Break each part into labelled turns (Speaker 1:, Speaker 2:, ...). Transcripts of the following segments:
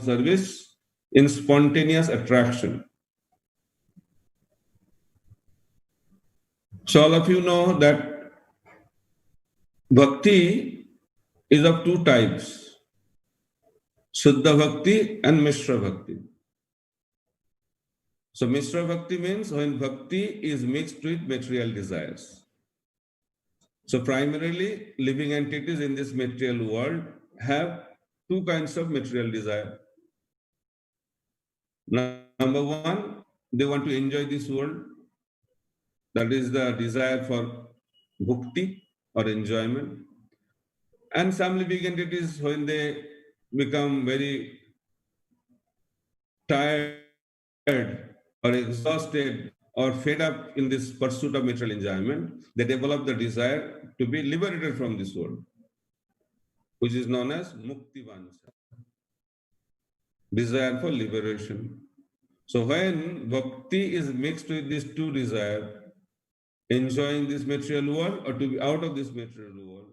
Speaker 1: service in spontaneous attraction. So all of you know that bhakti is of two types, Shuddha Bhakti and Mishra Bhakti. So Mishra Bhakti means when bhakti is mixed with material desires. So primarily living entities in this material world have two kinds of material desire. Number one, they want to enjoy this world. That is the desire for bhakti or enjoyment. And some living entities, when they become very tired or exhausted or fed up in this pursuit of material enjoyment, they develop the desire to be liberated from this world, which is known as mukti vansha, desire for liberation. So when bhakti is mixed with these two desires, enjoying this material world or to be out of this material world,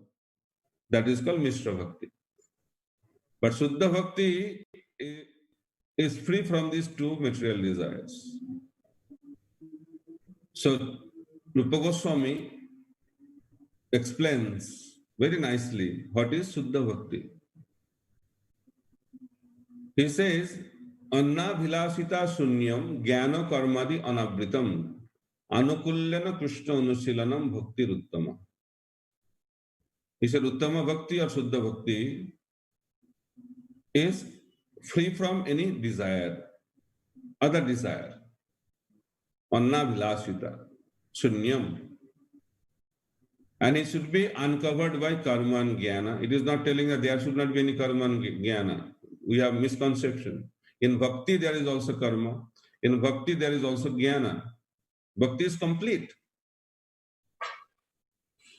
Speaker 1: that is called Mishra Bhakti. But Shuddha Bhakti is free from these two material desires. So Rupa Goswami explains very nicely what is Shuddha Bhakti. He says, Anna Bhilasita Sunyam Jnana Karmadi Anavritam Anukulyana Krishna Anusilanam Bhakti Ruttama. He said, Uttama Bhakti or Shuddha Bhakti is free from any desire, other desire. Anna Bhilasita Sunyam. And it should be uncovered by karma and jnana. It is not telling that there should not be any karma and jnana. We have misconception. In bhakti, there is also karma. In bhakti, there is also jnana. Bhakti is complete.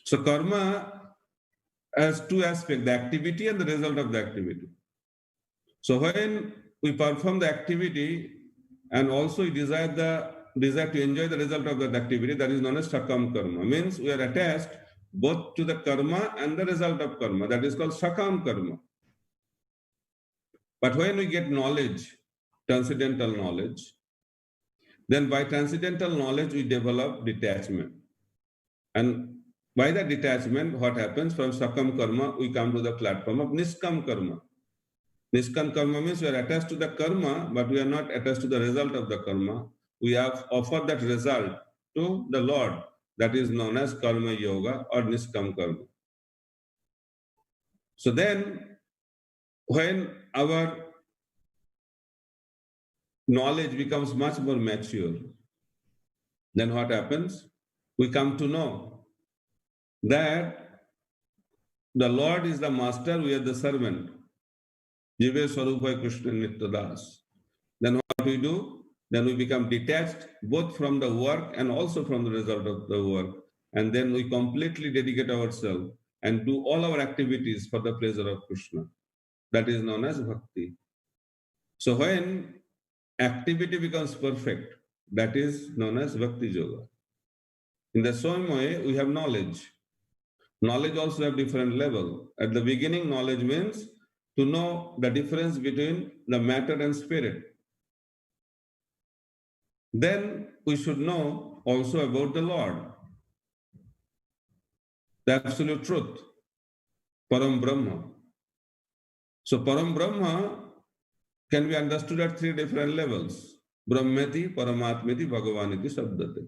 Speaker 1: So karma has two aspects, the activity and the result of the activity. So when we perform the activity and also we desire to enjoy the result of that activity, that is known as sakam karma. Means we are attached both to the karma and the result of karma. That is called sakam karma. But when we get knowledge, transcendental knowledge, then by transcendental knowledge we develop detachment. And by that detachment, what happens? From sakam karma, we come to the platform of niskam karma. Niskam karma means we are attached to the karma, but we are not attached to the result of the karma. We have offered that result to the Lord. That is known as karma yoga or niskam karma. So then, when our knowledge becomes much more mature, then what happens? We come to know that the Lord is the master, we are the servant. Jive Swarupai Krishna Nityadas. Then what we do? Then we become detached both from the work and also from the result of the work. And then we completely dedicate ourselves and do all our activities for the pleasure of Krishna. That is known as bhakti. So when activity becomes perfect, that is known as bhakti yoga. In the same way, we have knowledge. Knowledge also have different level. At the beginning, knowledge means to know the difference between the matter and spirit. Then we should know also about the Lord, the absolute truth, Param Brahma. So Param Brahma can be understood at three different levels. Brahmeti, Paramatmeti, Bhagavaniti, Sabdati.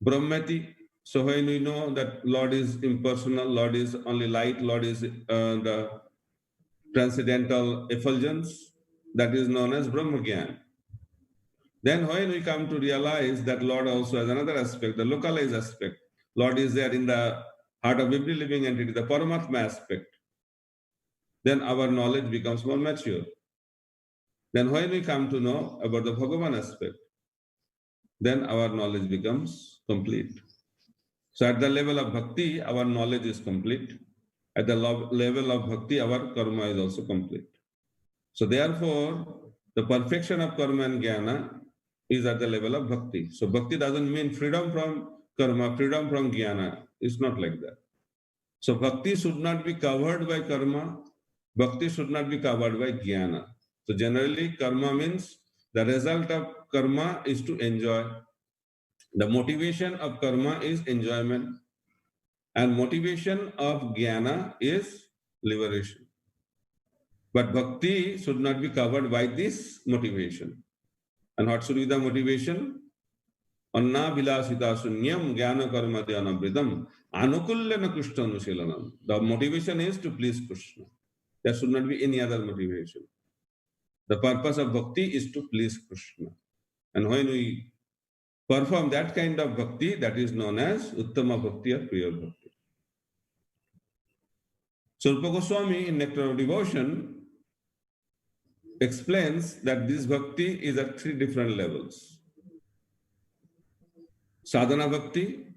Speaker 1: Brahmeti, so when we know that Lord is impersonal, Lord is only light, Lord is the transcendental effulgence, that is known as Brahma Gyan. Then when we come to realize that Lord also has another aspect, the localized aspect. Lord is there in the heart of every living entity, the Paramatma aspect. Then our knowledge becomes more mature. Then when we come to know about the Bhagavan aspect, then our knowledge becomes complete. So at the level of bhakti, our knowledge is complete. At the level of bhakti, our karma is also complete. So therefore, the perfection of karma and jnana is at the level of bhakti. So bhakti doesn't mean freedom from karma, freedom from jnana. It's not like that. So bhakti should not be covered by karma Bhakti should not be covered by jnana. So generally, karma means the result of karma is to enjoy. The motivation of karma is enjoyment, and motivation of jnana is liberation. But bhakti should not be covered by this motivation. And what should be the motivation? Anna vilasita sunyam jnana karma dhyanavritam anukulyana krishna anusilanam. The motivation is to please Krishna. There should not be any other motivation. The purpose of bhakti is to please Krishna. And when we perform that kind of bhakti, that is known as Uttama Bhakti or Priya Bhakti. So Rupa Goswami in Nectar of Devotion explains that this bhakti is at 3 different levels. Sadhana bhakti,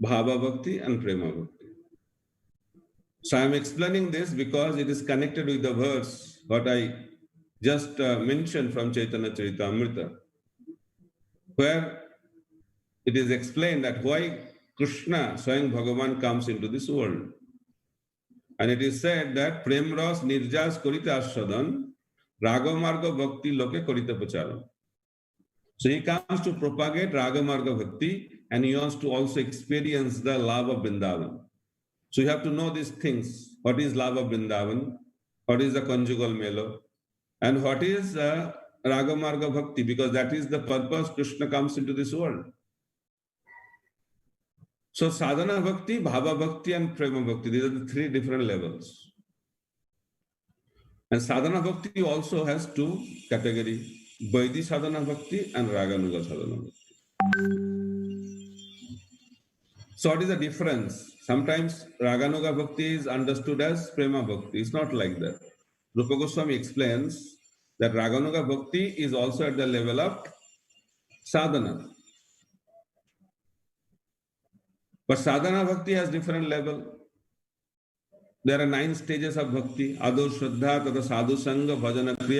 Speaker 1: bhava bhakti and prema bhakti. So I am explaining this because it is connected with the verse what I just mentioned from Chaitanya Charitamrita, where it is explained that why Krishna, Swayam Bhagavan, comes into this world. And it is said that Prem Ras Nirjas Korite Ashadan, Ragamarga Bhakti Loke Korite Pacharam. So he comes to propagate Ragamarga Bhakti, and he wants to also experience the love of Vrindavan. So you have to know these things. What is love of Vrindavan? What is the conjugal melo? And what is Ragamarga Bhakti? Because that is the purpose Krishna comes into this world. So sadhana bhakti, bhava bhakti and prema bhakti, these are the 3 different levels. And sadhana bhakti also has 2 categories, Vaidhi sadhana bhakti and Raganuga sadhana bhakti. So what is the difference? Sometimes Raganuga bhakti is understood as prema bhakti. It's not like that. Rupa Goswami explains that Raganuga bhakti is also at the level of sadhana. But sadhana bhakti has different level. There are 9 stages of bhakti. Ado Shraddha, Tata Sadhu Sangha, Bhajana Kriya.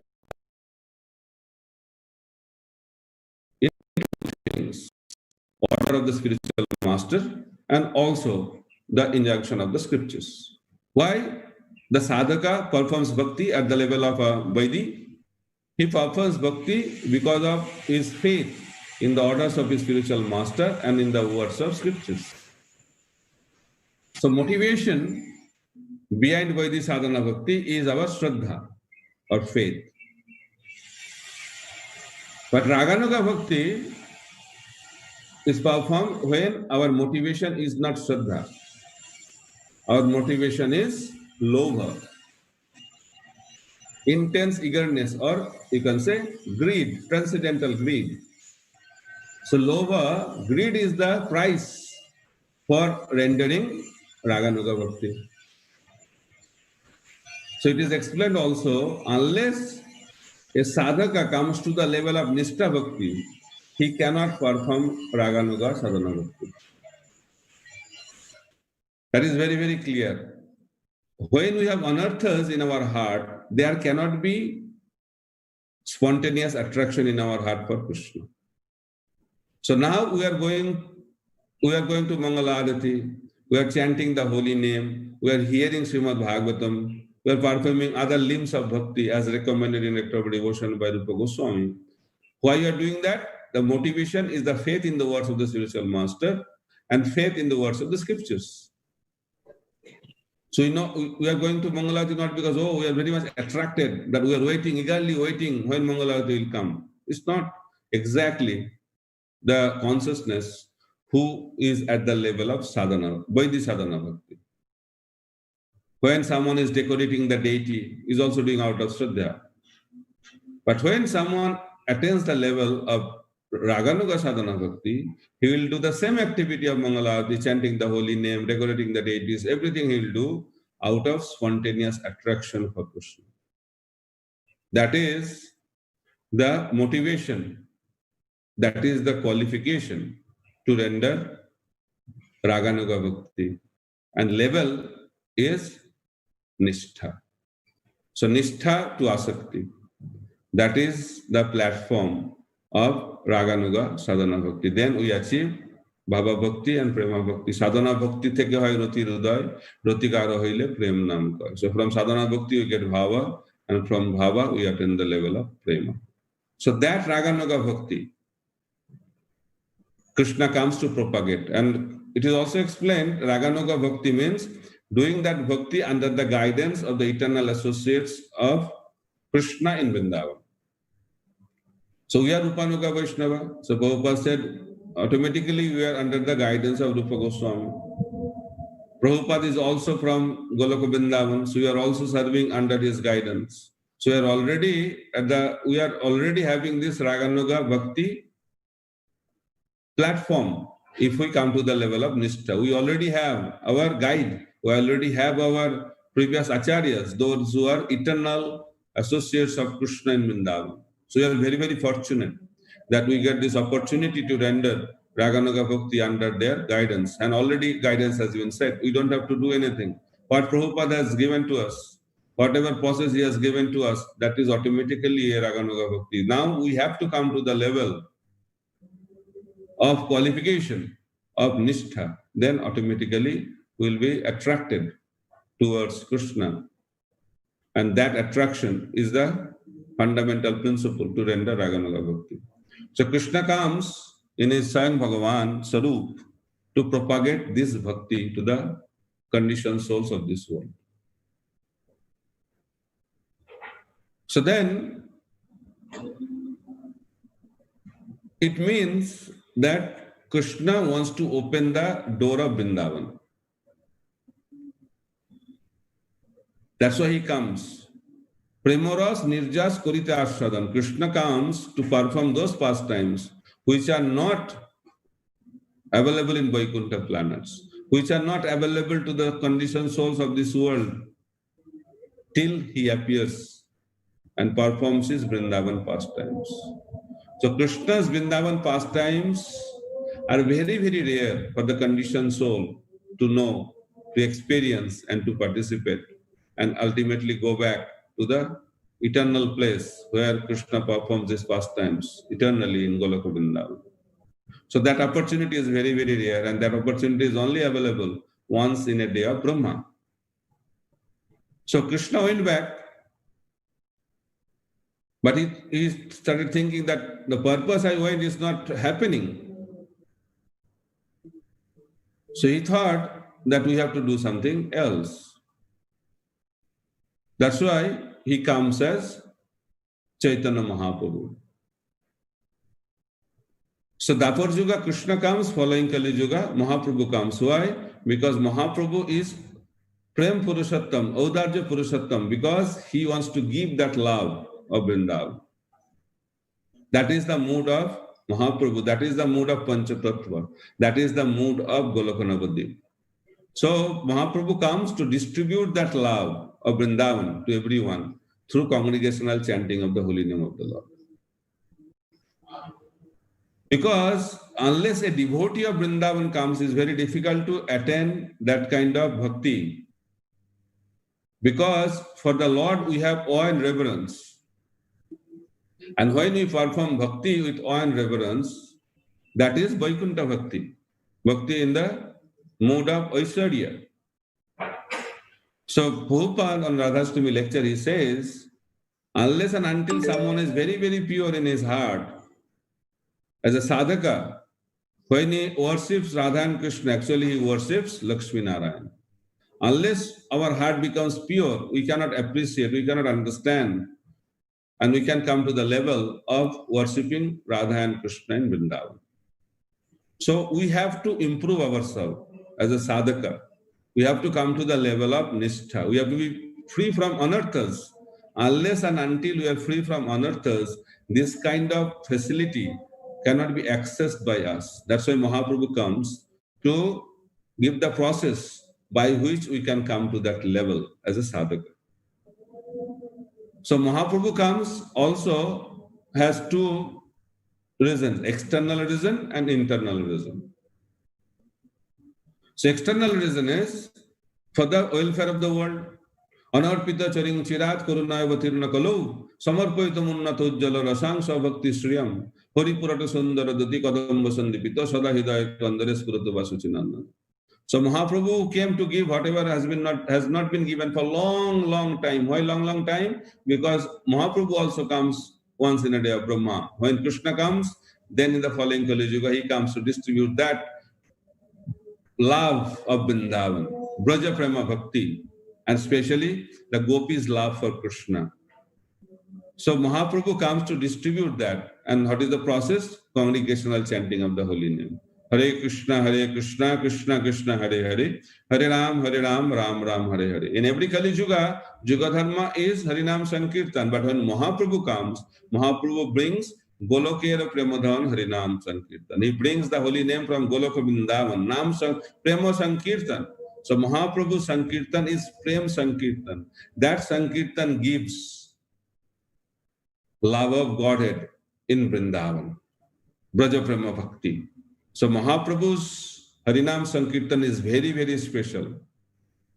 Speaker 1: Order of the spiritual master and also the injunction of the scriptures. Why? The sadhaka performs bhakti at the level of a Vaidhi. He performs bhakti because of his faith in the orders of his spiritual master and in the words of scriptures. So motivation behind Vaidhi sadhana bhakti is our Shraddha or faith. But Raganuga bhakti is performed when our motivation is not Shraddha. Our motivation is lobha, intense eagerness, or you can say greed, transcendental greed. So lobha, greed is the price for rendering Raganuga bhakti. So it is explained also, unless a sadhaka comes to the level of Nishtha bhakti, he cannot perform Raganuga sadhana bhakti. That is very, very clear. When we have anarthas in our heart, there cannot be spontaneous attraction in our heart for Krishna. So now we are going to Mangala Arati, we are chanting the holy name, we are hearing Srimad Bhagavatam, we are performing other limbs of bhakti as recommended in Nectar of Devotion by Rupa Goswami. Why you are doing that? The motivation is the faith in the words of the spiritual master and faith in the words of the scriptures. So, we are going to Mangalarati not because, we are very much attracted, that we are waiting, eagerly waiting when Mangalarati will come. It's not exactly the consciousness who is at the level of sadhana, Vaidhi sadhana bhakti. When someone is decorating the deity, is also doing out of Shraddha. But when someone attains the level of Raganuga sadhana bhakti, he will do the same activity of Mangalarati, chanting the holy name, decorating the deities, everything he will do out of spontaneous attraction for Krishna. That is the motivation, that is the qualification to render Raganuga bhakti. And level is Nishtha. So Nishtha to Asakti. That is the platform of Raganuga sadhana bhakti. Then we achieve ভাবা ভক্তি and prema bhakti. Sadhana bhakti থেকে হয় রতি হৃদয়, রতিকার হইলে প্রেম নাম কয়. So from sadhana bhakti we get bhava, and from bhava we attain the level of prema. So that Raganuga bhakti, Krishna comes to propagate. And it is also explained, Raganuga bhakti means doing that bhakti under the guidance of the eternal associates of Krishna in Vrindavan. So we are Rupanuga Vaishnava. So Prabhupada said, automatically we are under the guidance of Rupa Goswami. Prabhupada is also from Goloka Vrindavan, so we are also serving under his guidance. So we are already having this Raganuga Bhakti platform. If we come to the level of Nishtha, we already have our guide, we already have our previous acharyas, those who are eternal associates of Krishna in Vrindavan. So we are very, very fortunate that we get this opportunity to render Raganuga Bhakti under their guidance. And already guidance has been said. We don't have to do anything. What Prabhupada has given to us, whatever process he has given to us, that is automatically a Raganuga Bhakti. Now we have to come to the level of qualification of Nishtha. Then automatically we will be attracted towards Krishna. And that attraction is the fundamental principle to render Raganuga Bhakti. So Krishna comes in his Swayam Bhagavan Sarup to propagate this bhakti to the conditioned souls of this world. So then it means that Krishna wants to open the door of Vrindavan. That's why he comes. Premoras nirjas korite ashadan. Krishna comes to perform those pastimes which are not available in Vaikuntha planets, which are not available to the conditioned souls of this world, till he appears and performs his Vrindavan pastimes. So Krishna's Vrindavan pastimes are very, very rare for the conditioned soul to know, to experience, and to participate, and ultimately go back to the eternal place where Krishna performs his pastimes eternally in Goloka Vrindavan. So that opportunity is very, very rare, and that opportunity is only available once in a day of Brahma. So Krishna went back, but he started thinking that the purpose I went is not happening. So he thought that we have to do something else. That's why he comes as Chaitanya Mahaprabhu. So Dapur Yuga, Krishna comes, following Kali Yuga, Mahaprabhu comes. Why? Because Mahaprabhu is Prem Purushottam, Audarja Purushottam, because he wants to give that love of Vrindavan. That is the mood of Mahaprabhu, that is the mood of Panchatattva, that is the mood of Goloka Navadvip. So Mahaprabhu comes to distribute that love of Vrindavan to everyone through congregational chanting of the holy name of the Lord. Because unless a devotee of Vrindavan comes, it's very difficult to attain that kind of bhakti. Because for the Lord we have awe and reverence. And when we perform bhakti with awe and reverence, that is Vaikuntha Bhakti. Bhakti in the mood of Aishwarya. So Prabhupada on Radhastami lecture, he says, unless and until someone is very, very pure in his heart, as a sadhaka, when he worships Radha and Krishna, actually he worships Lakshmi Narayan. Unless our heart becomes pure, we cannot appreciate, we cannot understand, and we can come to the level of worshipping Radha and Krishna in Vrindavan. So we have to improve ourselves as a sadhaka. We have to come to the level of Nishtha. We have to be free from anarthas. Unless and until we are free from anarthas, this kind of facility cannot be accessed by us. That's why Mahaprabhu comes to give the process by which we can come to that level as a sadhaka. So Mahaprabhu comes also has two reasons, external reason and internal reason. So external reason is for the welfare of the world. Anarpita charing chirat karunaya vatirna kalau samarpayita munnata ujjala rasang sabhakti shriyam Haripurata Sundara Duti Kadamba Sandipita Sada Hidayat Kandare Spurata Vasuchinandan. So Mahaprabhu came to give whatever has not been given for long time. Why long time? Because Mahaprabhu also comes once in a day of Brahma. When Krishna comes, then in the following Kali Yuga, he comes to distribute that love of Vrindavan, Braja Prema Bhakti, and especially the gopis' love for Krishna. So Mahaprabhu comes to distribute that. And what is the process? Congregational chanting of the holy name. Hare Krishna, Krishna Krishna, Hare Hare, Hare Ram, Ram Ram, Hare Hare. In every Kali Yuga, Yuga Dharma is Harinam Sankirtan. But when Mahaprabhu comes, Mahaprabhu brings Golokera Premadhan Harinam Sankirtan. He brings the holy name from Goloka Vrindavan, Prema Sankirtan. So Mahaprabhu Sankirtan is Prem Sankirtan. That Sankirtan gives love of Godhead in Vrindavan, Braja Prema Bhakti. So Mahaprabhu's Harinam Sankirtan is very special.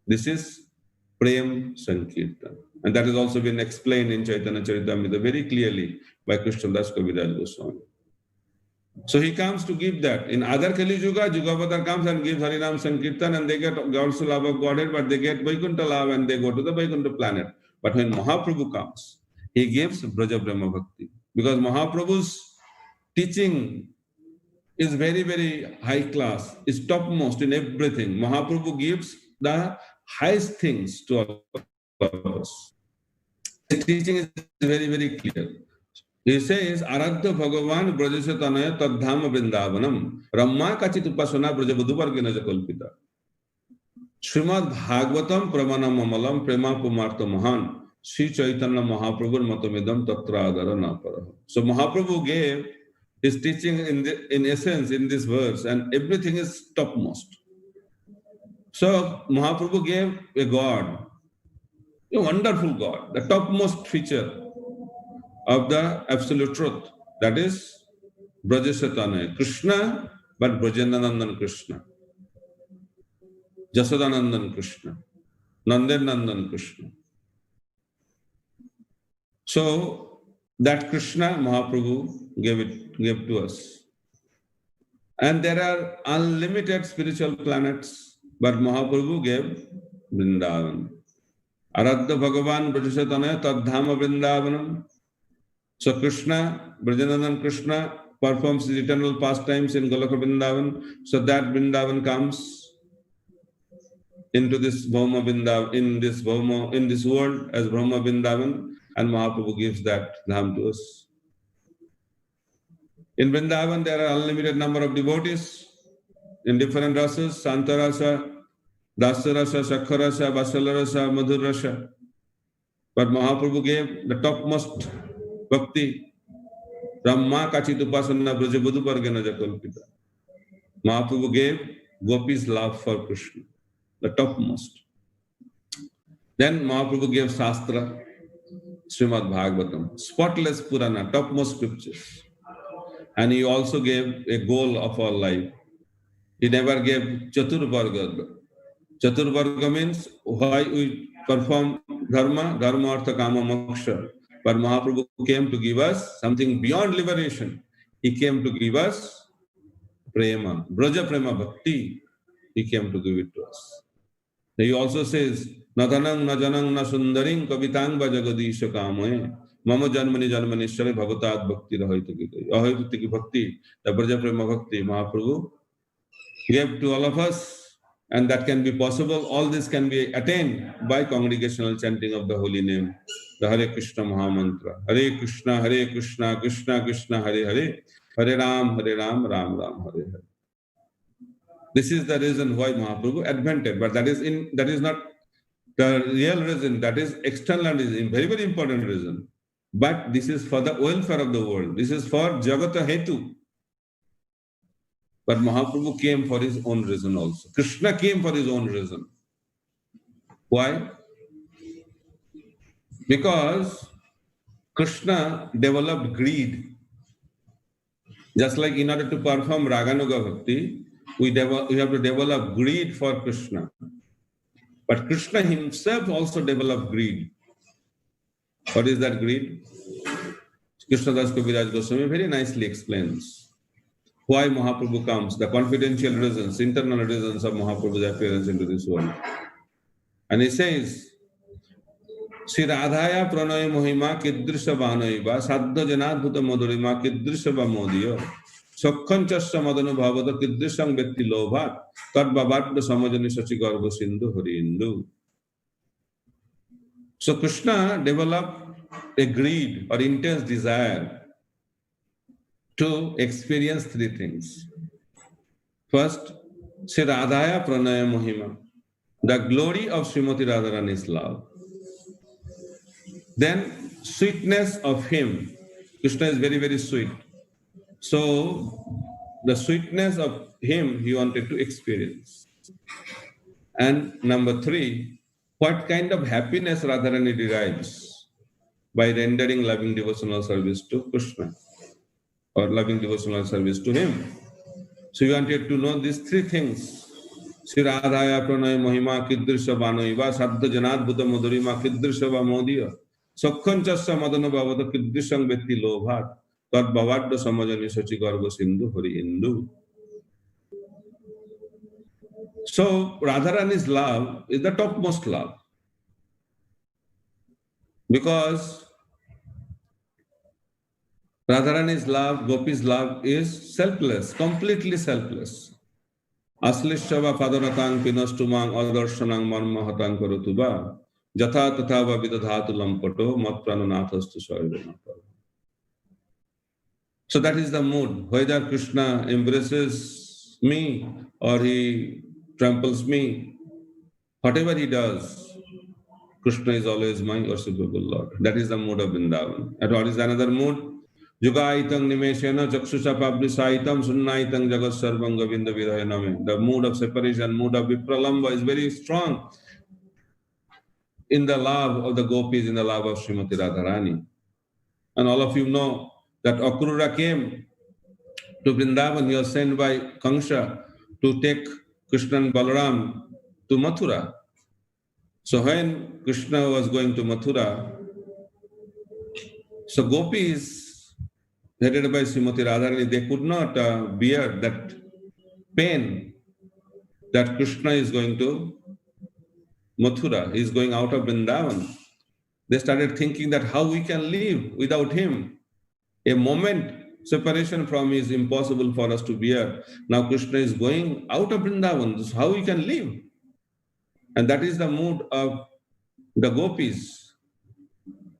Speaker 1: This is Prem Sankirtan. And that has also been explained in Chaitanya Charitamrita very clearly by Krishnadas Kaviraj Goswami. So he comes to give that. In other Kali Yuga, Yugavatar comes and gives Harinam Sankirtan and they get also love of Godhead, but they get Vaikuntha love and they go to the Vaikuntha planet. But when Mahaprabhu comes, he gives Braja Brahma Bhakti. Because Mahaprabhu's teaching is very high class, is topmost in everything. Mahaprabhu gives the highest things to all of us. His teaching is very clear. He says, Aradha Bhagavan Brajasya Tanaya Tadhama Vrindavanam Ramma Kachit Upasana Brajabudhuvargena Jakalpita Srimad Bhagavatam Pramanam Amalam Prema Pumartha Mahan Sri Chaitanya Mahaprabhu Matamidam Tatra Adara Naparaha. So Mahaprabhu gave his teaching in essence in this verse, and everything is topmost. So Mahaprabhu gave a God, a wonderful God, the topmost feature of the absolute truth. That is Brajasatanaya Krishna, but Brajananandan Krishna, Jasodanandan Krishna, Nandanandan Krishna. So that Krishna Mahaprabhu gave to us. And there are unlimited spiritual planets, but Mahaprabhu gave Vrindavan. Aradha Bhagavan Brajasatanaya Tadhama Vrindavanam. So Krishna, Brajanandan Krishna, performs his eternal pastimes in Goloka Vrindavan. So that Vrindavan comes into this Bhauma Vrindavan, in this world as Brahma Vrindavan, and Mahaprabhu gives that dham to us. In Vrindavan, there are unlimited number of devotees in different rasas, Santa Rasa, Dasa Rasa, Sakha Rasa, Vasala Rasa, Madhur Rasa. But Mahaprabhu gave the topmost bhakti, Ramma Kachit Upasana Brajabudhu Pargana Jakalpita. Mahaprabhu gave gopis' love for Krishna, the topmost. Then Mahaprabhu gave Shastra, Srimad Bhagavatam, spotless Purana, topmost scriptures. And he also gave a goal of our life. He never gave Chaturvarga. Chaturvarga means why we perform dharma, artha, kama, moksha. But Mahaprabhu came to give us something beyond liberation. He came to give us prema, Braja Prema Bhakti. He came to give it to us. He also says, Natanang na janang na sundaring kavitang ba jagadisha kamaye mama janmani shale bhavatat bhakti rahayta ki ahayuti ki bhakti, the Braja Prema Bhakti Mahaprabhu gave to all of us, and that can be possible. All this can be attained by congregational chanting of the holy name, the Hare Krishna Mahamantra. Hare Krishna, Krishna Krishna, Hare Hare, Hare Ram, Ram Ram, Hare Hare. This is the reason why Mahaprabhu advented, but that is not the real reason. That is external reason, very important reason. But this is for the welfare of the world. This is for Jagata Hetu. But Mahaprabhu came for his own reason also. Krishna came for his own reason. Why? Because Krishna developed greed. Just like in order to perform Raganuga Bhakti, we have to develop greed for Krishna. But Krishna himself also developed greed. What is that greed? Krishnadas Kaviraj Goswami very nicely explains why Mahaprabhu comes, the confidential reasons, internal reasons of Mahaprabhu's appearance into this world. And he says, Sri Radhaya Pranaya Mohima Kidrisha Vanaiva Saddha Janadhuta Madhurima Kidrisha Vamodiya Sakhanchasya Madanu Bhavata Kidrishang Vyakti Lobhat Tad Babadda Samajani Sachi Garva Sindhu Harindu. So Krishna developed a greed or intense desire to experience three things. First, Sri Radhaya Pranaya Mohima, the glory of Srimati Radharani's love. Then, sweetness of him. Krishna is very, very sweet. So, the sweetness of him he wanted to experience. And number three, what kind of happiness Radharani derives by rendering loving devotional service to Krishna or loving devotional service to him. So you wanted to know these three things. Sri Radhaya Pranaya Mohima Kidrisha Vanoiva Saddha Janadbhuta Madhurima Kidrisha Vamodiya Sakhanchasya Madana Bhavata Kidrishang Vyakti Lobhat Tad Bhavadda Samajani Sachi Garva Sindhu Hari Hindu. So Radharani's love is the topmost love. Because Radharani's love, Gopi's love is selfless, completely selfless. Aslishava Padanatang Pinastumang Adarshanang Manmahatang Karutuba Jatha Tathava Vidadhatu Lampato Matprananathas Soyvanata. So that is the mood. Whether Krishna embraces me or he tramples me, whatever he does, Krishna is always my worshipable Lord. That is the mood of Vrindavan. And what is another mood? Yugaitang nimeshena chakshusha pablisaitam sunnaitang jagat sarvam govinda vidayaname. The mood of separation, mood of vipralamba is very strong in the love of the gopis, in the love of Srimati Radharani. And all of you know that Akrura came to Vrindavan. He was sent by Kangsha to take Krishna and Balaram to Mathura. So when Krishna was going to Mathura, so gopis headed by Srimati Radharani, they could not bear that pain that Krishna is going to Mathura, he is going out of Vrindavan. They started thinking that how we can live without him. A moment separation from him is impossible for us to bear. Now Krishna is going out of Vrindavan, so how we can live? And that is the mood of the gopis.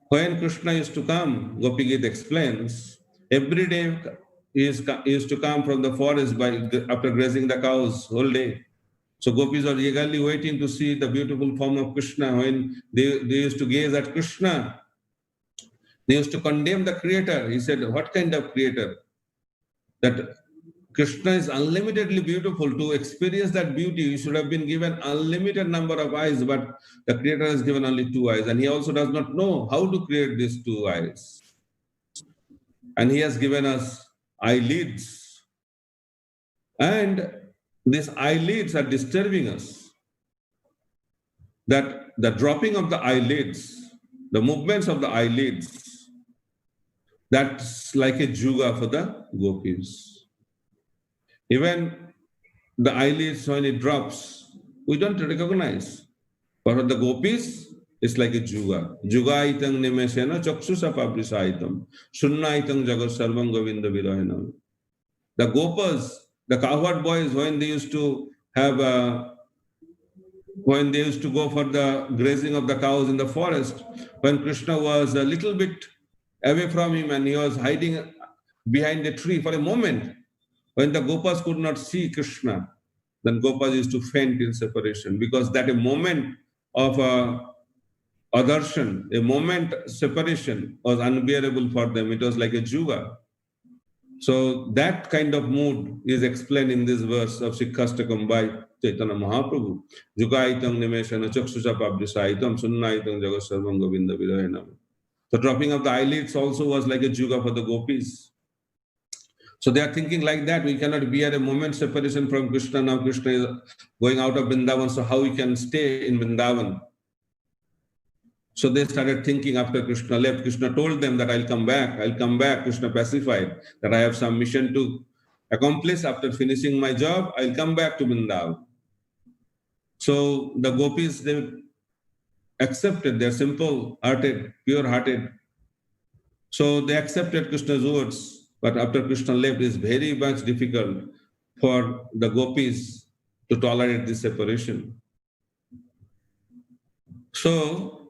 Speaker 1: When Krishna used to come, Gopi Gita explains, every day he used to come from the forest after grazing the cows whole day. So gopis are eagerly waiting to see the beautiful form of Krishna. When they used to gaze at Krishna, they used to condemn the creator. He said, what kind of creator? That Krishna is unlimitedly beautiful. To experience that beauty, you should have been given unlimited number of eyes, but the creator has given only 2 eyes. And he also does not know how to create these 2 eyes. And he has given us eyelids. And these eyelids are disturbing us. That the dropping of the eyelids, the movements of the eyelids, that's like a juga for the gopis. Even the eyelids, when it drops, we don't recognize. But for the gopis, it's like a juga. Jugaitang nimesena chaksusa pabrisaitam. Sunnaitam jagat sarvam govinda virayanam. The gopas, the cowherd boys, when they used to go for the grazing of the cows in the forest, when Krishna was a little bit away from him and he was hiding behind a tree for a moment, when the gopas could not see Krishna, then gopas used to faint in separation, because that a moment of adarshan, a moment separation was unbearable for them. It was like a juga. So that kind of mood is explained in this verse of Shikhastakam by Chaitanya Mahaprabhu. Jugaitam nimeshana chakshusha pabdisaitam sunnaitam jagat sarvam govinda virayanam. The dropping of the eyelids also was like a juga for the gopis. So they are thinking like that. We cannot bear a moment separation from Krishna. Now Krishna is going out of Vrindavan, so how we can stay in Vrindavan? So they started thinking after Krishna left. Krishna told them that I'll come back, I'll come back. Krishna pacified that I have some mission to accomplish. After finishing my job, I'll come back to Vrindavan. So the gopis, they accepted, they're simple hearted, pure hearted. So they accepted Krishna's words. But after Krishna left, it's very much difficult for the gopis to tolerate this separation. So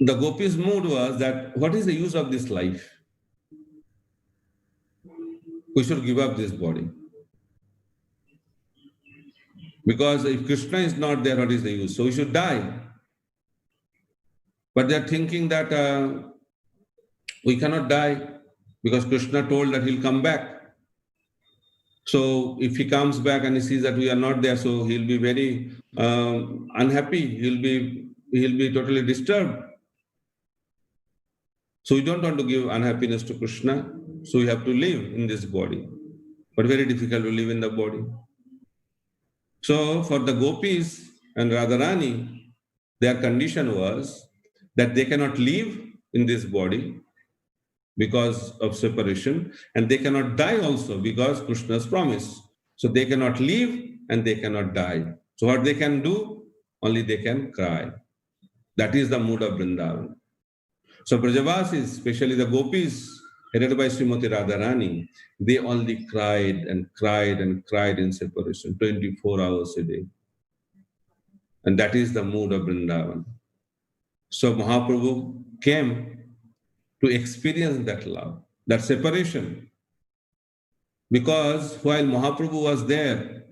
Speaker 1: the gopis' mood was that what is the use of this life? We should give up this body. Because if Krishna is not there, what is the use? So we should die. But they are thinking that we cannot die because Krishna told that he'll come back. So if he comes back and he sees that we are not there, so he'll be very unhappy. He'll be totally disturbed. So we don't want to give unhappiness to Krishna. So we have to live in this body. But very difficult to live in the body. So for the gopis and Radharani, their condition was that they cannot live in this body because of separation, and they cannot die also because Krishna's promise. So they cannot live and they cannot die. So what they can do? Only they can cry. That is the mood of Vrindavan. So Brajavasis, especially the gopis, headed by Srimati Radharani, they only cried and cried and cried in separation, 24 hours a day. And that is the mood of Vrindavan. So Mahaprabhu came to experience that love, that separation. Because while Mahaprabhu was there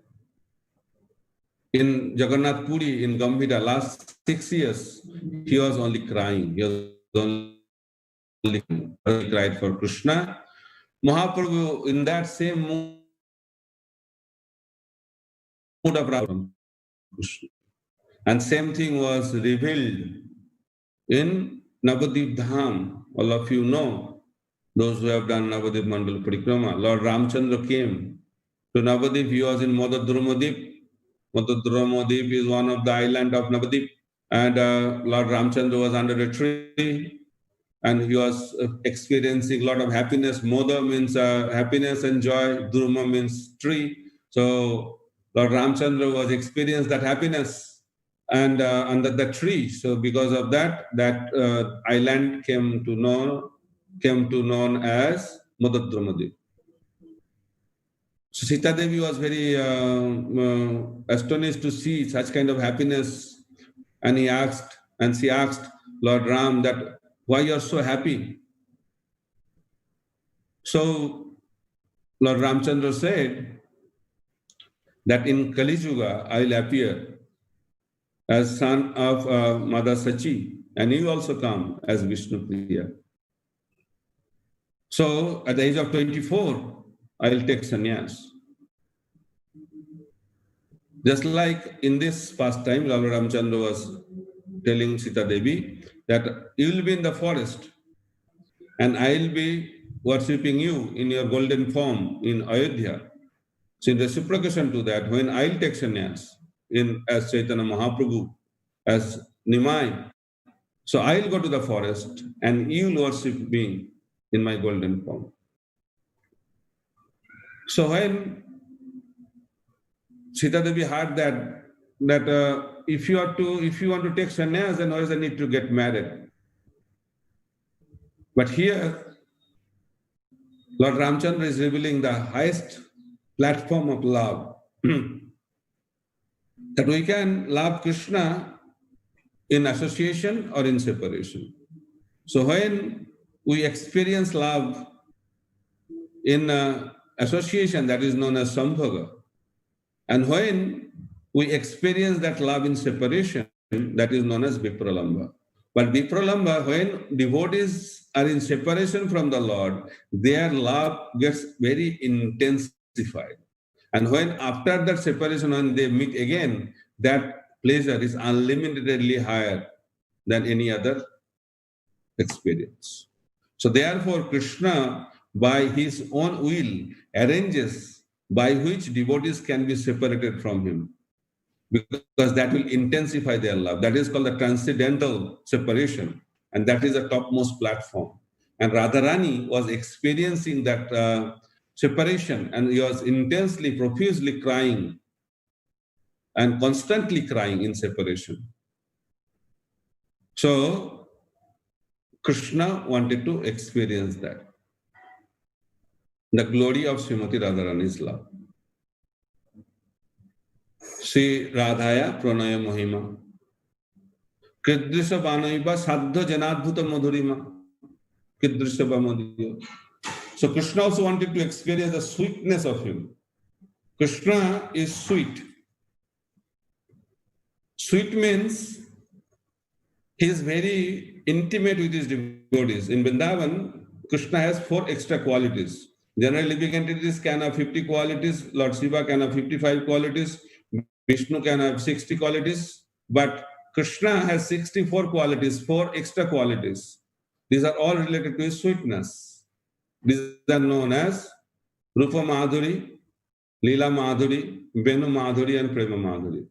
Speaker 1: in Jagannath Puri, in Gambhira, last 6 years, he was only crying. He was only cried for Krishna. Mahaprabhu, in that same mood of Krishna. And same thing was revealed in Navadip Dham. All of you know, those who have done Navadip Mandal Parikrama. Lord Ramchandra came to Navadip. He was in Madhudrumadip. Madhudrumadip is one of the island of Navadip. And Lord Ramchandra was under a tree and he was experiencing a lot of happiness. Moda means happiness and joy. Druma means tree. So Lord Ramchandra was experiencing that happiness and under the tree. So because of that, that island came to known as Madhudrumadip. So Sita Devi was very astonished to see such kind of happiness, and she asked Lord Ram that why you are so happy. So Lord Ramchandra said that in Kali Yuga I will appear as son of Mother Sachi, and you also come as Vishnu Priya. So at the age of 24, I will take sannyas. Just like in this pastime, Lord Ramchandra was telling Sita Devi that you will be in the forest and I will be worshipping you in your golden form in Ayodhya. So in reciprocation to that, when I will take sannyas, as Chaitanya Mahaprabhu, as Nimai. So I will go to the forest and you will worship me in my golden form. So when Sita Devi heard that if you want to take sannyas, then always I need to get married. But here, Lord Ramchandra is revealing the highest platform of love. That we can love Krishna in association or in separation. So when we experience love in association, that is known as Sambhoga. And when we experience that love in separation, that is known as Vipralamba. But Vipralamba, when devotees are in separation from the Lord, their love gets very intensified. And when after that separation, when they meet again, that pleasure is unlimitedly higher than any other experience. So therefore, Krishna, by his own will, arranges by which devotees can be separated from him. because that will intensify their love. That is called the transcendental separation, and that is the topmost platform. And Radharani was experiencing that separation, and he was intensely, profusely crying and constantly crying in separation. So Krishna wanted to experience that, the glory of Srimati Radharani's love. Sri Radhaya Pranaya Mohima Kidrisha Banaiba Sadha Janadbhuta Madhurima Kidrisha Bamadiya. So Krishna also wanted to experience the sweetness of him. Krishna is sweet. Sweet means he is very intimate with his devotees. In Vrindavan, Krishna has 4 extra qualities. General living entities can have 50 qualities, Lord Shiva can have 55 qualities, Vishnu can have 60 qualities, but Krishna has 64 qualities, 4 extra qualities. These are all related to his sweetness. These are known as Rupa Madhuri, Leela Madhuri, Venu Madhuri, and Prema Madhuri.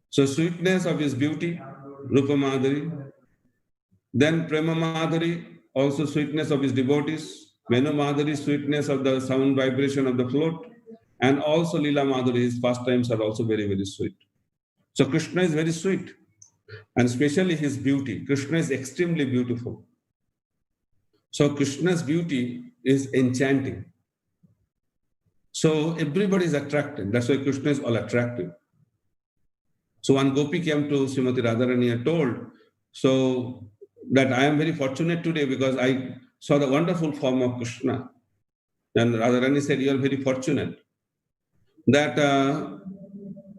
Speaker 1: So sweetness of his beauty, Rupa Madhuri. Then Prema Madhuri, also sweetness of his devotees. Venu Madhuri, sweetness of the sound vibration of the flute. And also Leela Madhuri, his pastimes are also very, very sweet. So Krishna is very sweet. And especially his beauty. Krishna is extremely beautiful. So Krishna's beauty is enchanting. So everybody is attracted. That's why Krishna is all attractive. So one gopi came to Srimati Radharani and told, so that I am very fortunate today because I saw the wonderful form of Krishna. And Radharani said, you are very fortunate that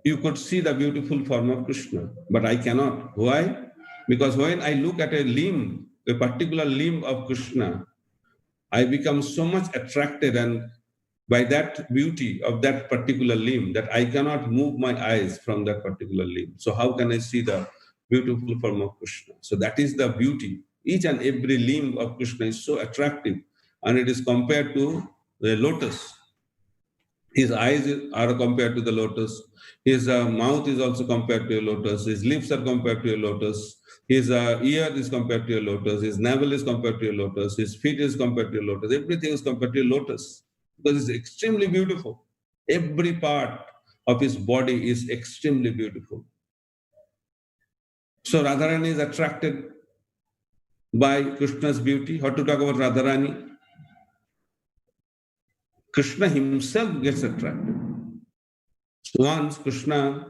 Speaker 1: you could see the beautiful form of Krishna, but I cannot. Why? Because when I look at a limb, a particular limb of Krishna, I become so much attracted and by that beauty of that particular limb that I cannot move my eyes from that particular limb. So how can I see the beautiful form of Krishna? So that is the beauty. Each and every limb of Krishna is so attractive, and it is compared to the lotus. His eyes are compared to the lotus. His mouth is also compared to a lotus. His lips are compared to a lotus. His ear is compared to a lotus. His navel is compared to a lotus. His feet is compared to a lotus. Everything is compared to a lotus because it's extremely beautiful. Every part of his body is extremely beautiful. So Radharani is attracted by Krishna's beauty. How to talk about Radharani? Krishna himself gets attracted. So once Krishna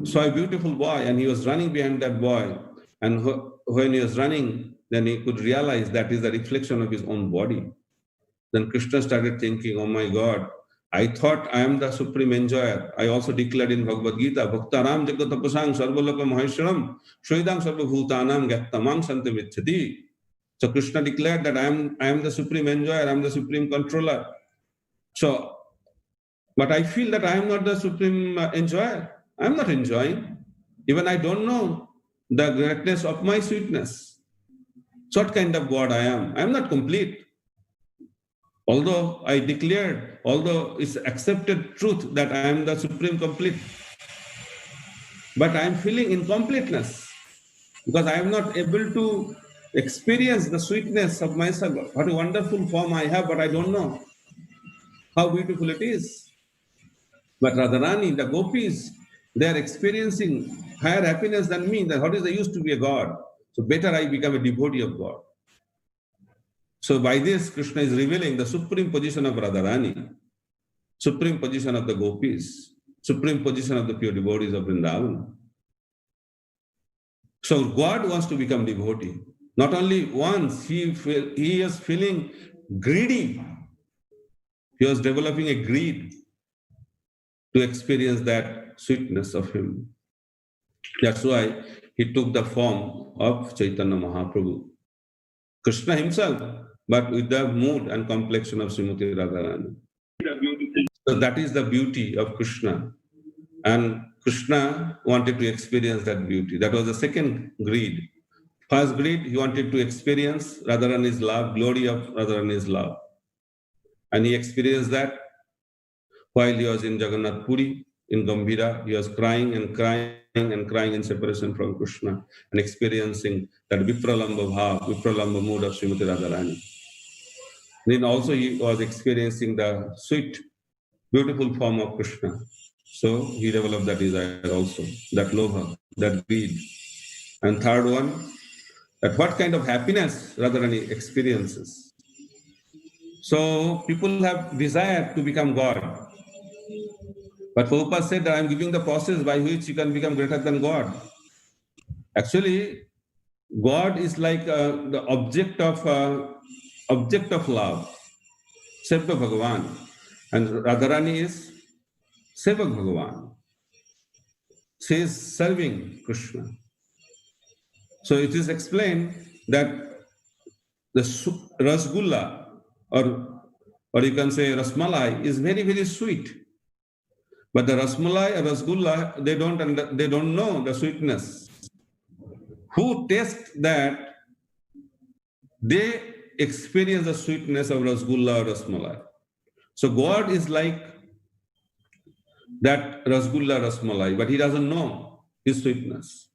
Speaker 1: saw a beautiful boy and he was running behind that boy. And when he was running, then he could realize that is the reflection of his own body. Then Krishna started thinking, oh my God, I thought I am the supreme enjoyer. I also declared in Bhagavad Gita, Bhaktaram jagatapasang sarvalaka maheshwaram shridam sarvabhutanam gyattamam santamicchati. So Krishna declared that I am the supreme enjoyer, I am the supreme controller. So, but I feel that I am not the supreme enjoyer. I am not enjoying. Even I don't know the greatness of my sweetness. So what kind of God I am? I am not complete. Although I declared, although it's accepted truth that I am the supreme complete, but I am feeling incompleteness because I am not able to experience the sweetness of myself. What a wonderful form I have, but I don't know how beautiful it is. But Radharani, the gopis, they are experiencing higher happiness than me. Then what is the use to be a God? So better I become a devotee of God. So by this, Krishna is revealing the supreme position of Radharani, supreme position of the gopis, supreme position of the pure devotees of Vrindavan. So God wants to become devotee. Not only once, he is feeling greedy. He was developing a greed to experience that sweetness of him. That's why he took the form of Chaitanya Mahaprabhu. Krishna himself, but with the mood and complexion of Srimati Radharani. So that is the beauty of Krishna. And Krishna wanted to experience that beauty. That was the second greed. First greed, he wanted to experience Radharani's love, glory of Radharani's love. And he experienced that while he was in Jagannath Puri. in Gambhira. He was crying and crying and crying in separation from Krishna and experiencing that Vipralamba bhav, Vipralamba mood of Srimati Radharani. Then also he was experiencing the sweet, beautiful form of Krishna. So he developed that desire also, that lobha, that greed. And third one, that what kind of happiness Radharani experiences. So people have desire to become God. But Prabhupada said that I'm giving the process by which you can become greater than God. Actually, God is like the object of love, Sevak Bhagavan. And Radharani is Sevak Bhagavan. She is serving Krishna. So it is explained that the Rasgulla, or you can say Rasmalai, is very, very sweet. But the Rasmalai or Rasgulla, they don't know the sweetness. Who taste that, they experience the sweetness of Rasgulla or Rasmalai. So God is like that Rasgulla, Rasmalai, but he doesn't know his sweetness.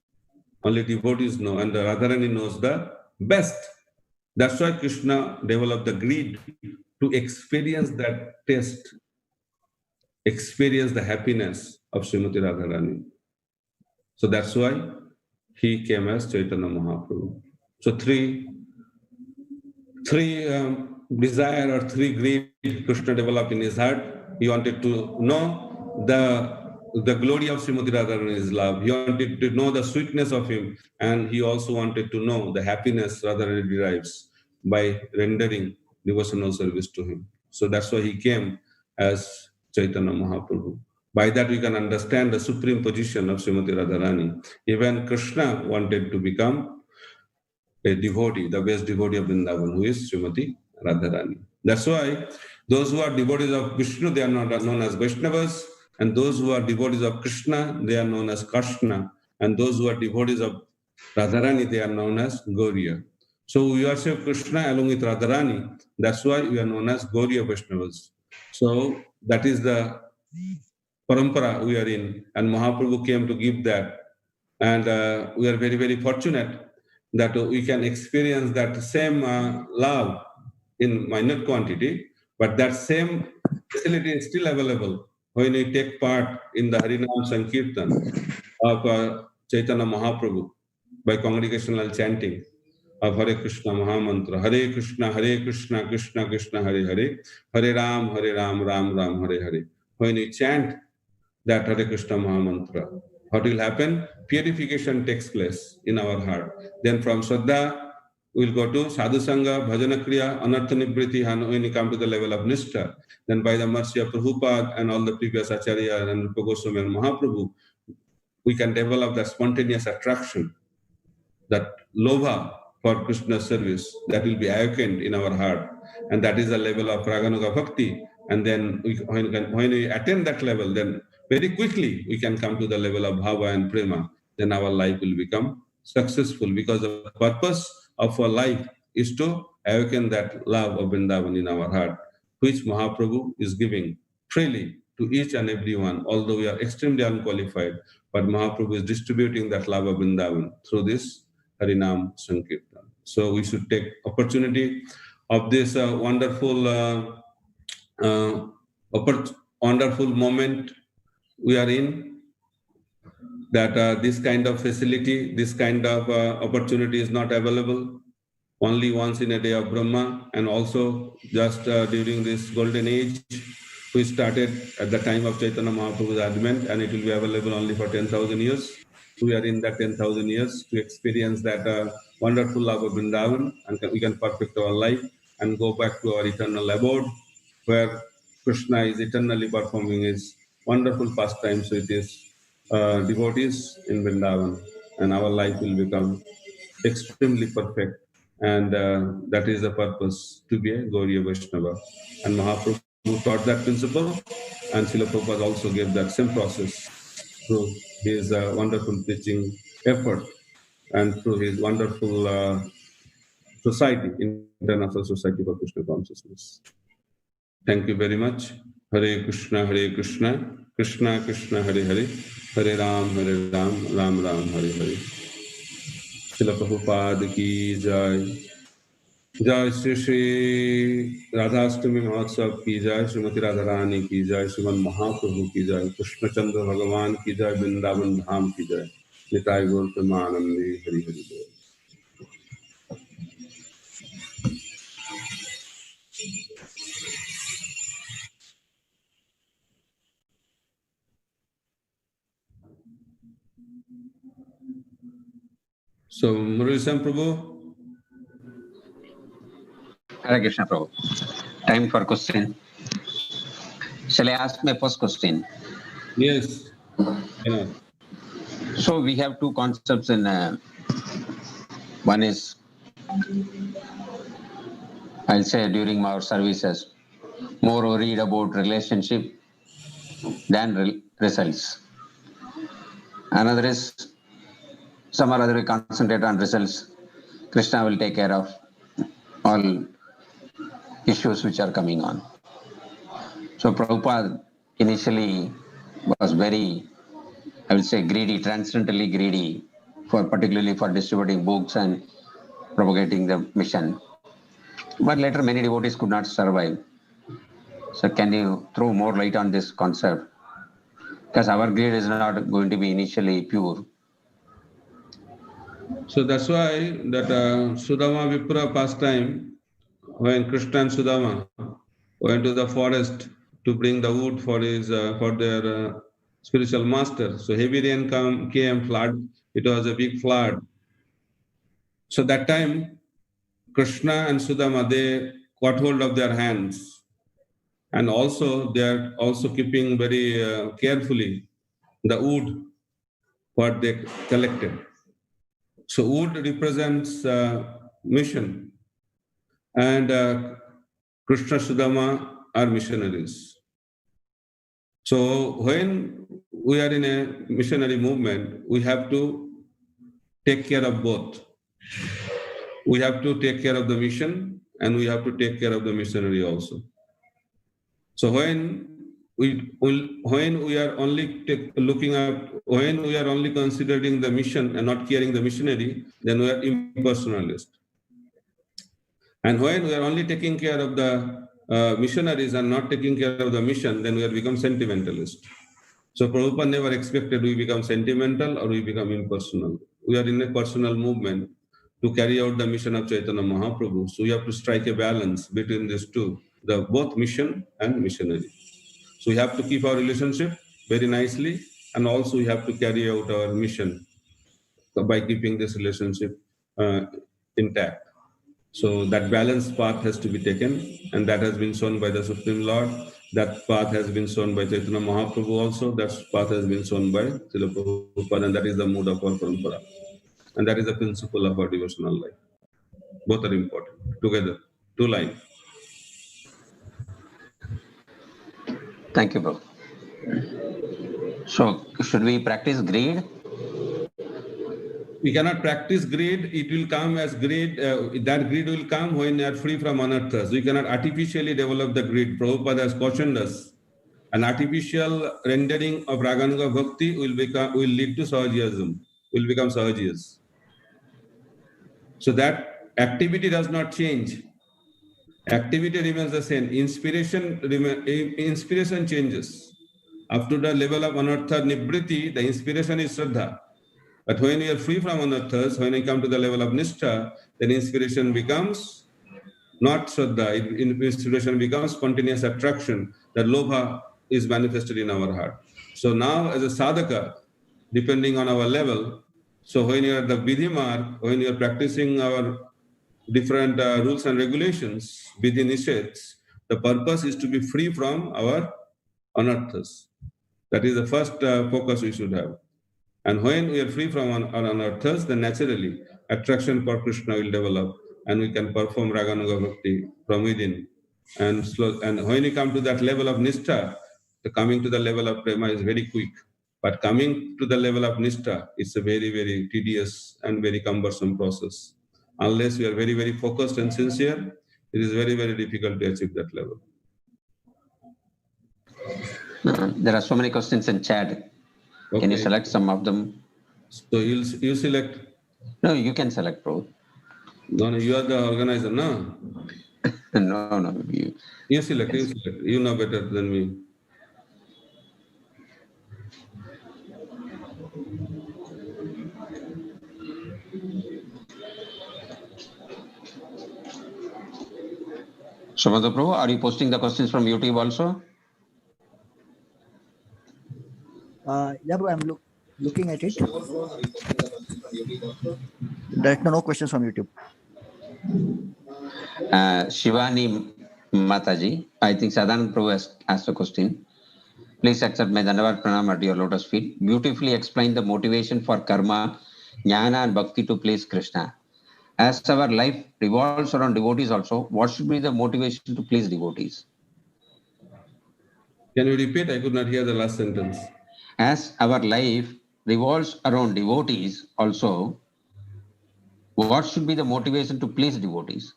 Speaker 1: Only devotees know, and the Radharani knows the best. That's why Krishna developed the greed to experience that taste, experience the happiness of Srimati Radharani. So that's why he came as Chaitanya Mahaprabhu. So three desire or three greed Krishna developed in his heart. He wanted to know the glory of Srimati Radharani, his love. He wanted to know the sweetness of him, and he also wanted to know the happiness Radharani derives by rendering devotional service to him. So that's why he came as Chaitanya Mahaprabhu. By that we can understand the supreme position of Srimati Radharani. Even Krishna wanted to become a devotee, the best devotee of Vrindavan, who is Srimati Radharani. That's why those who are devotees of Vishnu, they are not known as Vaishnavas, and those who are devotees of Krishna, they are known as Krishna, and those who are devotees of Radharani, they are known as Gauriya. So we worship Krishna along with Radharani. That's why we are known as Gauriya Vaishnavas. So that is the parampara we are in, and Mahaprabhu came to give that. And we are very, very fortunate that we can experience that same love in minute quantity, but that same facility is still available when we take part in the Harinam Sankirtan of Chaitanya Mahaprabhu by congregational chanting of Hare Krishna Mahamantra, Hare Krishna, Krishna Krishna, Hare Hare, Hare Ram, Ram Ram, Hare Hare. When we chant that Hare Krishna Mahamantra, what will happen? Purification takes place in our heart. Then from Shraddha, we'll go to Sadhu Sangha, Bhajana Kriya, Anartha Nivriti, and when we come to the level of Nishtha, then by the mercy of Prabhupada and all the previous Acharya and Rupa Goswami and Mahaprabhu, we can develop that spontaneous attraction, that lobha for Krishna's service, that will be awakened in our heart. And that is the level of Raganuga Bhakti. And then when we attain that level, then very quickly we can come to the level of Bhava and Prema. Then our life will become successful, because the purpose of our life is to awaken that love of Vrindavan in our heart, which Mahaprabhu is giving freely to each and every one, although we are extremely unqualified. But Mahaprabhu is distributing that love of Vrindavan through this Harinam Sankirtan. So we should take opportunity of this wonderful moment we are in, that this kind of facility, this kind of opportunity is not available only once in a day of Brahma, and also just during this golden age, we started at the time of Chaitanya Mahaprabhu's advent, and it will be available only for 10,000 years. We are in that 10,000 years to experience that wonderful love of Vrindavan, and we can perfect our life and go back to our eternal abode, where Krishna is eternally performing his wonderful pastimes with his devotees in Vrindavan, and our life will become extremely perfect. And that is the purpose, to be a Gauriya Vaishnava. And Mahaprabhu taught that principle, and Srila Prabhupada also gave that same process through his wonderful preaching effort and through his wonderful society, International Society for Krishna Consciousness. Thank you very much. Hare Krishna, Hare Krishna, Krishna Krishna Hare Hare, Hare Ram, Ram Ram, Hare Hare. Srila Prabhupada ki jai. जय श्री श्री राधाष्टमी महोत्सव की जय, श्रीमती राधा रानी की जय, श्रीमन महाप्रभु की जय, कृष्णचंद्र भगवान की जय, वृंदावन धाम की जय, निताय गौर प्रेमानंदी, हरि हरि बोल। So, Murali Prabhu.
Speaker 2: Hare Krishna Prabhu. Time for question. Shall I ask my first question?
Speaker 1: Yes. Yeah.
Speaker 2: So we have two concepts in one is, I'll say during our services, more worried about relationship than results. Another is some or other we concentrate on results. Krishna will take care of all issues which are coming on. So Prabhupada initially was very, I will say, greedy, transcendentally greedy, particularly for distributing books and propagating the mission. But later many devotees could not survive. So can you throw more light on this concept? Because our greed is not going to be initially pure.
Speaker 1: So that's why that Sudama Vipra pastime, when Krishna and Sudama went to the forest to bring the wood for their spiritual master. So heavy rain came, flood. It was a big flood. So that time, Krishna and Sudama, they caught hold of their hands, and also they are also keeping very carefully the wood what they collected. So wood represents mission, and Krishna Sudama are missionaries. So when we are in a missionary movement, we have to take care of both. We have to take care of the mission, and we have to take care of the missionary also. So when we are only when we are only considering the mission and not caring the missionary, then we are impersonalist. And when we are only taking care of the missionaries and not taking care of the mission, then we have become sentimentalist. So Prabhupada never expected we become sentimental or we become impersonal. We are in a personal movement to carry out the mission of Chaitanya Mahaprabhu. So we have to strike a balance between these two, the both mission and missionary. So we have to keep our relationship very nicely, and also we have to carry out our mission by keeping this relationship intact. So that balanced path has to be taken, and that has been shown by the Supreme Lord. That path has been shown by Chaitanya Mahaprabhu also. That path has been shown by Srila Prabhupada, and that is the mood of our parampara. And that is the principle of our devotional life. Both are important together, two lines.
Speaker 2: Thank you, Prabhu. So should we practice greed?
Speaker 1: We cannot practice greed. It will come as greed. That greed will come when you are free from anarthas. We cannot artificially develop the greed. Prabhupada has cautioned us. An artificial rendering of Raganuga Bhakti will lead to Sahajiyasm, will become Sahajiyas. So that activity does not change. Activity remains the same. Inspiration changes. Up to the level of anartha nibriti, the inspiration is Shraddha. But when we are free from anarthas, when we come to the level of Nishtha, then inspiration becomes not Shraddha. Inspiration becomes spontaneous attraction. The Lobha is manifested in our heart. So now as a sadhaka, depending on our level, so when you are the Vidhi mark, when you are practicing our different rules and regulations, Vidhi Nisheds, the purpose is to be free from our anarthas. That is the first focus we should have. And when we are free from our anarthas, then naturally attraction for Krishna will develop, and we can perform Raganuga Bhakti from within. And when you come to that level of Nishtha, the coming to the level of Prema is very quick. But coming to the level of Nishtha, it's a very, very tedious and very cumbersome process. Unless we are very, very focused and sincere, it is very, very difficult to achieve that level.
Speaker 2: There are so many questions in chat. Can you
Speaker 1: Okay.
Speaker 2: select some of them?
Speaker 1: So you select.
Speaker 2: No, you can select, bro.
Speaker 1: No, you are the organizer, no?
Speaker 2: No.
Speaker 1: You select. You know better than me.
Speaker 2: Shamanta Prabhu, are you posting the questions from YouTube also?
Speaker 3: Yeah, bro, I'm looking at it. There's no questions from YouTube.
Speaker 2: Shivani Mataji, I think Sadanand Prabhu has asked a question. Please accept my Dandavat Pranam at your lotus feet. Beautifully explain the motivation for karma, jnana and bhakti to please Krishna. As our life revolves around devotees also, what should be the motivation to please devotees?
Speaker 1: Can you repeat? I could not hear the last sentence.
Speaker 2: As our life revolves around devotees also, what should be the motivation to please devotees?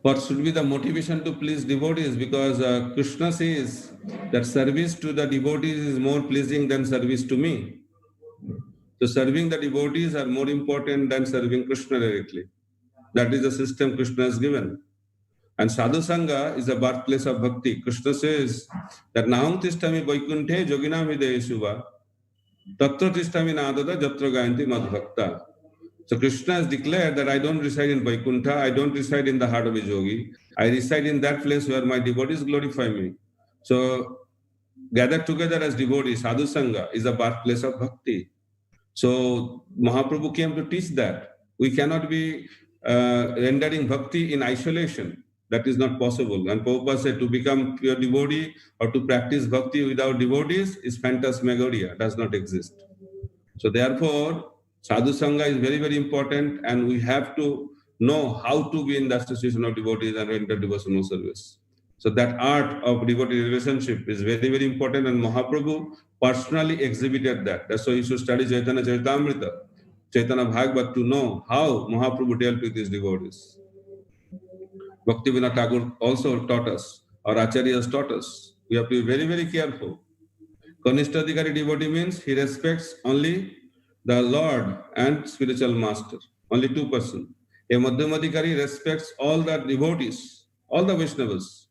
Speaker 1: What should be the motivation to please devotees? Because Krishna says that service to the devotees is more pleasing than service to me. So serving the devotees are more important than serving Krishna directly. That is the system Krishna has given. And Sadhu Sangha is the birthplace of bhakti. Krishna says that Naham tishtami vaikunthe yoginam hidayeshuva tatra tishtami nadada jatra gayanti madbhakta. So Krishna has declared that I don't reside in Vaikuntha, I don't reside in the heart of a yogi. I reside in that place where my devotees glorify me. So gathered together as devotees, Sadhu Sangha is the birthplace of bhakti. So Mahaprabhu came to teach that. We cannot be rendering bhakti in isolation. That is not possible. And Prabhupada said to become pure devotee or to practice bhakti without devotees is phantasmagoria, does not exist. So therefore, Sadhu Sangha is very, very important, and we have to know how to be in the association of devotees and render devotional service. So that art of devotee relationship is very, very important, and Mahaprabhu personally exhibited that. That's why you should study Chaitanya Charitamrita, Chaitanya Bhagavad to know how Mahaprabhu dealt with his devotees. Bhaktivinoda Thakur also taught us, our acharyas taught us. We have to be very, very careful. Kanishtadhikari devotee means he respects only the Lord and spiritual master, only 2%. A Madhyamadhikari respects all the devotees, all the Vaishnavas.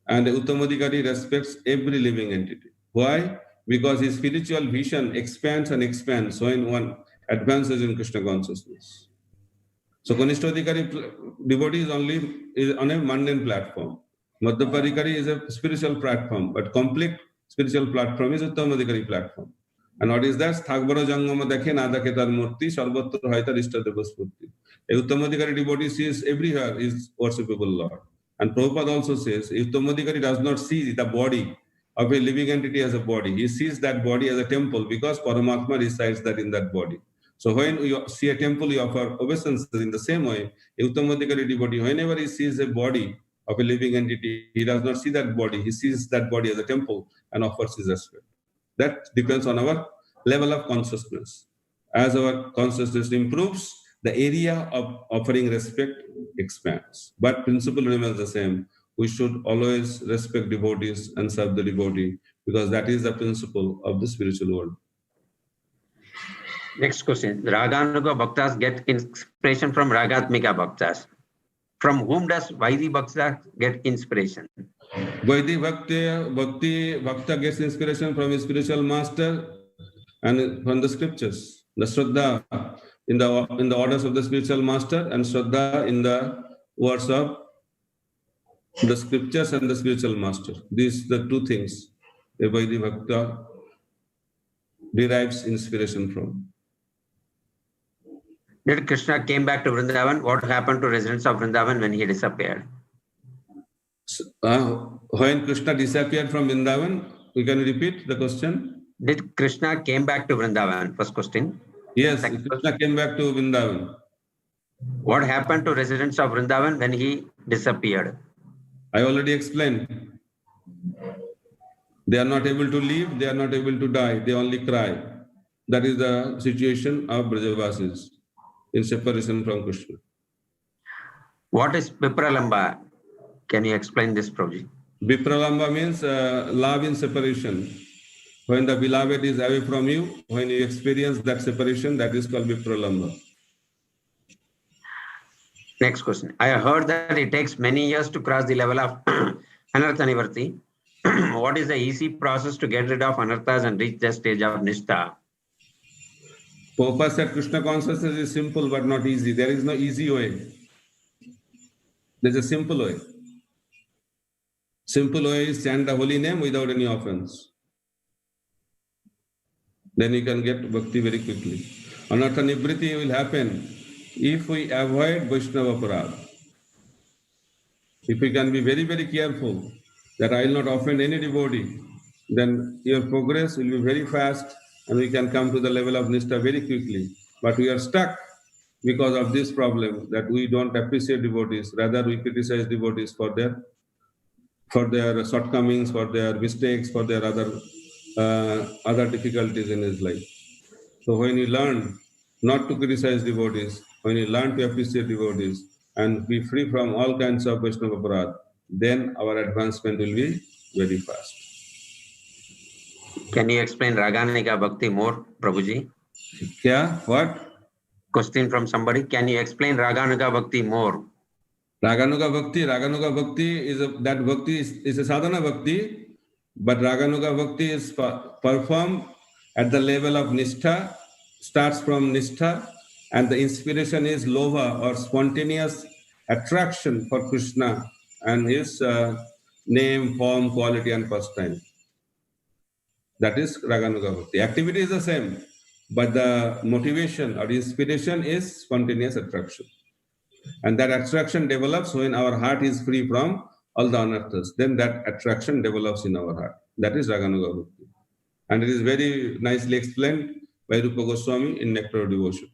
Speaker 1: And a Uttamadhikari respects every living entity. Why? Because his spiritual vision expands and expands when one advances in Krishna consciousness. So Kanishtadhikari devotee is on a mundane platform. Madhyamadhikari is a spiritual platform, but complete spiritual platform is Uttamadhikari platform. And what is that? Sthakbara jangama dekhe na dekhe tar murti sarvatra haita ishtadeva spurti. A Uttamadhikari devotee sees everywhere is worshipable Lord. And Prabhupada also says, Uttamadhikari does not see the body of a living entity as a body. He sees that body as a temple because Paramatma resides that in that body. So when you see a temple, you offer obeisances in the same way. A Uttamadhikari devotee, whenever he sees a body of a living entity, he does not see that body. He sees that body as a temple and offers his respect. That depends on our level of consciousness. As our consciousness improves, the area of offering respect expands. But principle remains the same. We should always respect devotees and serve the devotee because that is the principle of the spiritual world.
Speaker 2: Next question. Raganuga Bhaktas get inspiration from Ragatmika Bhaktas. From whom does Vaidhi Bhakta get inspiration?
Speaker 1: Vaidhi Bhakta gets inspiration from his spiritual master and from the scriptures. The Shraddha in the orders of the spiritual master and Shraddha in the words of the scriptures and the spiritual master. These are the two things a Vaidhi Bhakta derives inspiration from.
Speaker 2: Did Krishna came back to Vrindavan? What happened to residents of Vrindavan when he disappeared?
Speaker 1: When Krishna disappeared from Vrindavan, we can repeat the question.
Speaker 2: Did Krishna came back to Vrindavan? First question.
Speaker 1: Yes, Krishna came back to Vrindavan.
Speaker 2: What happened to residents of Vrindavan when he disappeared?
Speaker 1: I already explained. They are not able to live, they are not able to die, they only cry. That is the situation of Brajavasis in separation from Krishna.
Speaker 2: What is Vipralamba? Can you explain this, Prabhuji?
Speaker 1: Vipralamba means love in separation. When the beloved is away from you, when you experience that separation, that is called Vipralamba.
Speaker 4: Next question. I heard that it takes many years to cross the level of Anartha Nivarti. What is the easy process to get rid of Anarthas and reach the stage of Nishtha?
Speaker 1: Prabhupada said Krishna consciousness is simple but not easy. There is no easy way. There's a simple way. Simple way is chant the holy name without any offense. Then you can get bhakti very quickly. Anartha nivriti will happen if we avoid Vaishnava Parad. If we can be very, very careful that I will not offend any devotee, then your progress will be very fast and we can come to the level of Nishtha very quickly. But we are stuck because of this problem that we don't appreciate devotees. Rather, we criticize devotees for their shortcomings, for their mistakes, for their other difficulties in his life. So when you learn not to criticize devotees, when you learn to appreciate devotees and be free from all kinds of Vaishnava Parad, then our advancement will be very fast.
Speaker 4: Can you explain Raganika Bhakti more, Prabhuji?
Speaker 1: Yeah, what?
Speaker 4: Question from somebody. Can you explain Raganuga Bhakti more?
Speaker 1: Raganuga Bhakti that bhakti is a sadhana bhakti, but Raganuga Bhakti is performed at the level of Nishtha, starts from Nishtha, and the inspiration is lova or spontaneous attraction for Krishna and his name, form, quality, and pastime. That is Raganuga Bhakti. Activity is the same, but the motivation or inspiration is spontaneous attraction. And that attraction develops when our heart is free from all the anarthas. Then that attraction develops in our heart. That is Raganuga Bhakti. And it is very nicely explained by Rupa Goswami in Nectar of Devotion.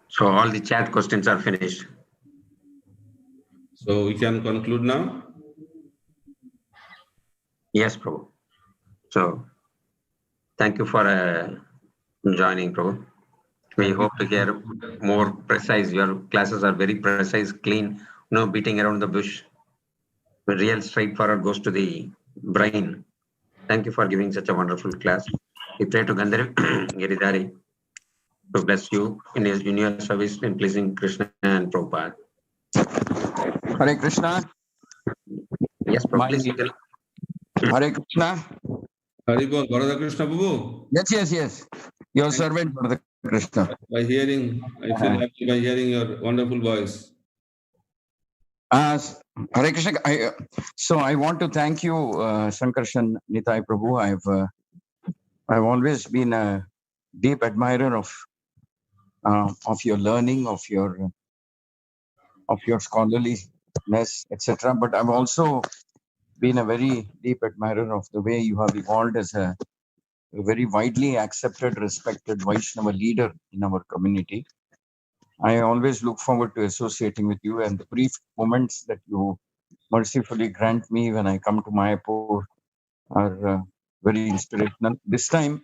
Speaker 4: So all the chat questions are finished.
Speaker 1: So we can conclude now.
Speaker 4: Yes, Prabhu. So thank you for joining, Prabhu. We hope to hear more precise. Your classes are very precise, clean, no beating around the bush. Real straightforward goes to the brain. Thank you for giving such a wonderful class. We pray to Gandhari Giridhari to bless you in your service in pleasing Krishna and Prabhupada.
Speaker 5: Hare Krishna.
Speaker 4: Yes, Prabhu. Please tell.
Speaker 5: Hare Krishna.
Speaker 1: Haribol, Bharata Krishna Babu.
Speaker 5: Yes. Your servant, Bharata Krishna.
Speaker 1: I feel happy by hearing your wonderful voice.
Speaker 5: Hare Krishna. So I want to thank you, Sankarshan Nitai Prabhu. I've always been a deep admirer of your learning, of your scholarliness, etc. But I've also been a very deep admirer of the way you have evolved as a very widely accepted, respected Vaishnava leader in our community. I always look forward to associating with you, and the brief moments that you mercifully grant me when I come to Mayapur are very inspirational. This time,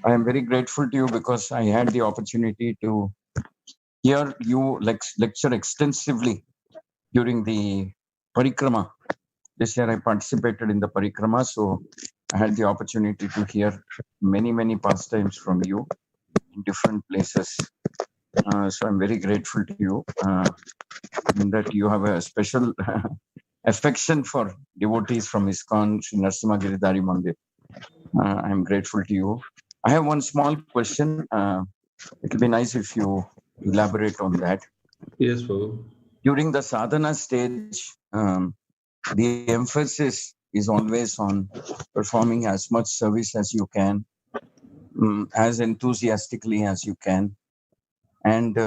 Speaker 5: I am very grateful to you because I had the opportunity to hear you lecture extensively during the parikrama. This year I participated in the parikrama, so I had the opportunity to hear many pastimes from you in different places. So I'm very grateful to you that you have a special affection for devotees from ISKCON, Sri Narasimha Giridhari Mandir. I'm grateful to you. I have one small question. It will be nice if you elaborate on that.
Speaker 1: Yes, Prabhu.
Speaker 5: During the sadhana stage, the emphasis is always on performing as much service as you can, as enthusiastically as you can, and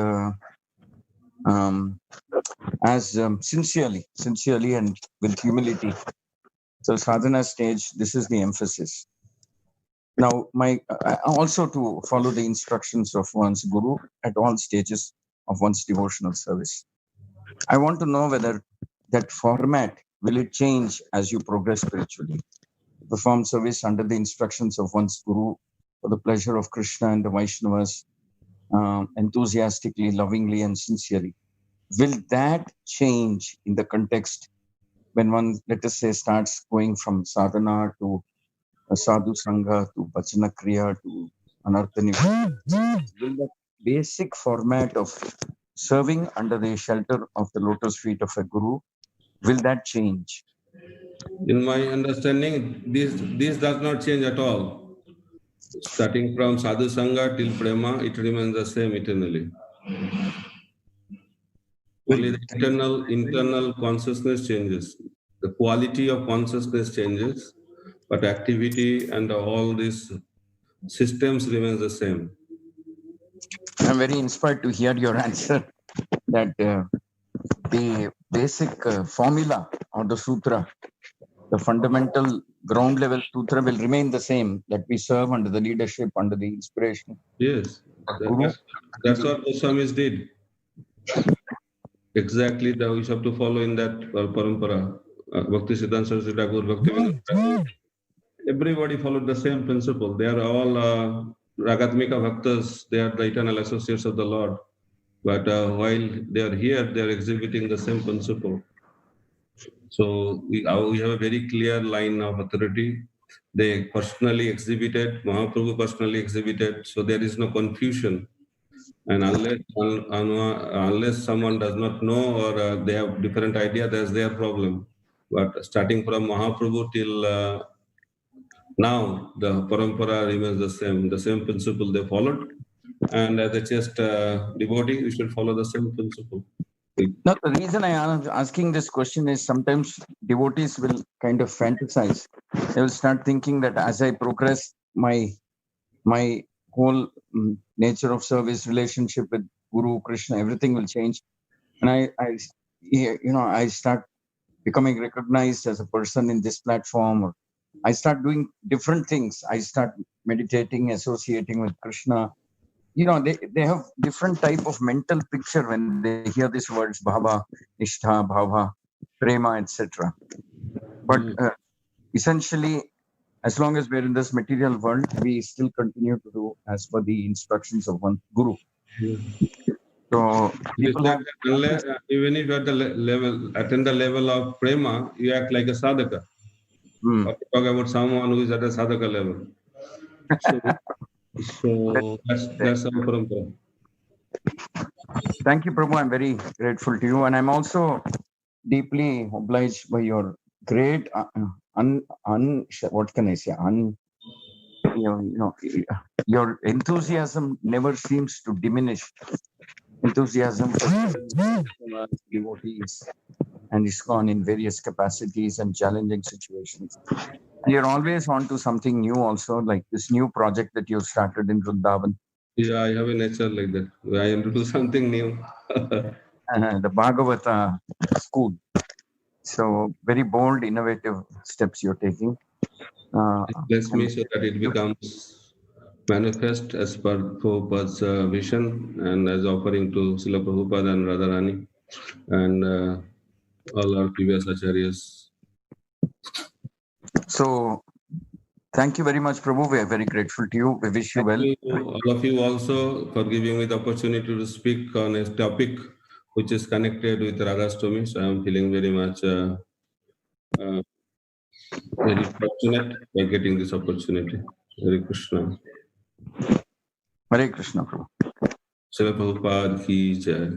Speaker 5: as sincerely and with humility. So sadhana stage, this is the emphasis. Now, also to follow the instructions of one's guru at all stages of one's devotional service. I want to know whether that format, will it change as you progress spiritually? Perform service under the instructions of one's guru for the pleasure of Krishna and the Vaishnavas, enthusiastically, lovingly, and sincerely. will that change in the context when one, let us say, starts going from sadhana to sadhu sangha to bhajana kriya to anartha nivedana? Will the basic format of serving under the shelter of the lotus feet of a guru, will that change?
Speaker 1: In my understanding, this does not change at all. Starting from sadhu sangha till prema, it remains the same eternally. Only the internal consciousness changes. The quality of consciousness changes, but activity and all these systems remains the same.
Speaker 5: I'm very inspired to hear your answer that the basic formula or the sutra, the fundamental ground level sutra will remain the same, that we serve under the leadership, under the inspiration.
Speaker 1: Yes,
Speaker 5: Guru.
Speaker 1: that's what Goswamis did. Exactly, we have to follow in that parampara. Bhakti Siddhanta Saraswati Thakur, Bhakti Thakur. Everybody followed the same principle. They are all Ragatmika Bhaktas. They are the eternal associates of the Lord. But while they are here, they are exhibiting the same principle. So we have a very clear line of authority. They personally exhibited, Mahaprabhu personally exhibited, so there is no confusion. And unless someone does not know or they have different idea, that's their problem. But starting from Mahaprabhu till now, the parampara remains the same principle they followed. And as a just devotee, we should follow the same principle.
Speaker 5: Now, the reason I am asking this question is sometimes devotees will kind of fantasize. They will start thinking that as I progress, my whole nature of service, relationship with Guru, Krishna, everything will change. And I start becoming recognized as a person in this platform, or I start doing different things. I start meditating, associating with Krishna. They have different type of mental picture when they hear these words, bhava, nishtha, bhava, prema, etc. But essentially, as long as we're in this material world, we still continue to do as per the instructions of one guru. So people have,
Speaker 1: even if you're at the attend the level of prema, you act like a sadhaka. Or talk about someone who is at a sadhaka level. So that's our parampara.
Speaker 5: Thank you, Prabhu. I'm very grateful to you, and I'm also deeply obliged by your great what can I say? Your enthusiasm never seems to diminish. Enthusiasm for devotees and ISKCON in various capacities and challenging situations. And you're always on to something new also, like this new project that you've started in Vrindavan.
Speaker 1: Yeah, I have a nature like that. I am to do something new.
Speaker 5: The Bhagavata school. So very bold, innovative steps you're taking.
Speaker 1: Bless me so that it becomes manifest as per Prabhupada's vision and as offering to Srila Prabhupada and Radharani and all our previous acharyas.
Speaker 5: So thank you very much, Prabhu. We are very grateful to you. We wish you well.
Speaker 1: Thank you, all of you also, for giving me the opportunity to speak on a topic which is connected with Radhastami. So I am feeling very much very fortunate by getting this opportunity. Hare Krishna.
Speaker 5: Hare Krishna, Prabhu.
Speaker 1: Srila Prabhupada ki jai.